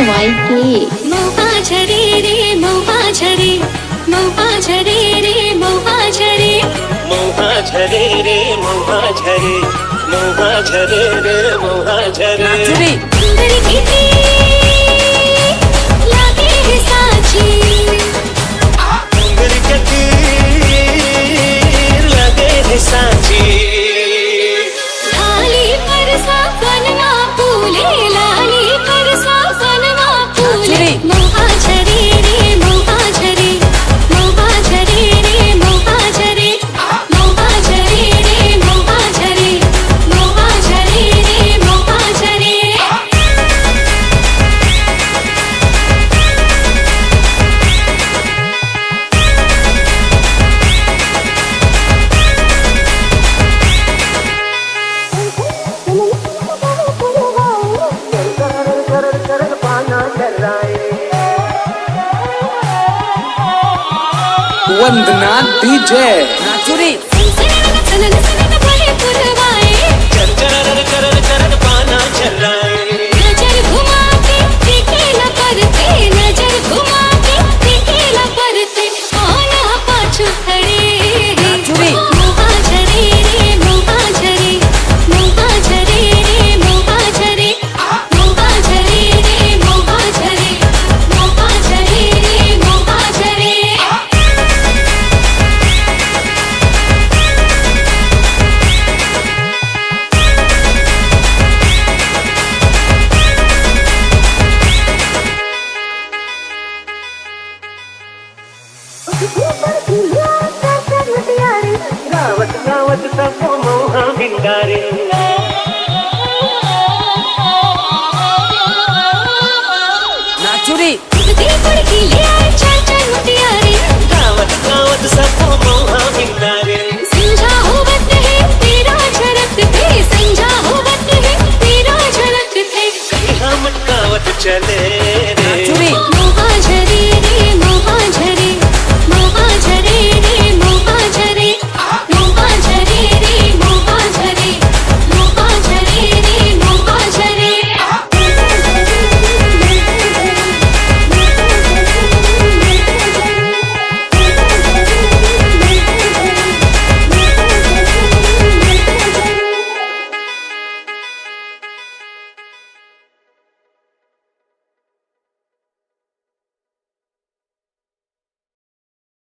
YK मोहा झरे रे मोहा झरे मोहा झरे रे मोहा झरे मोहा झरे रे मोहा झरे मोहा झरे रे मोहा झरे सुंदर किती लागे है साची सुंदर किती लगे है साची लाली परसा बनवा फूले लाली परसा बनवा फूले मोहा झरे रे मोहा झरे मोहा झरे रे मोहा झरे मोहा झरे रे मोहा झरे मोहा झरे रे मोहा झरे वंदना डीजे नाचुरी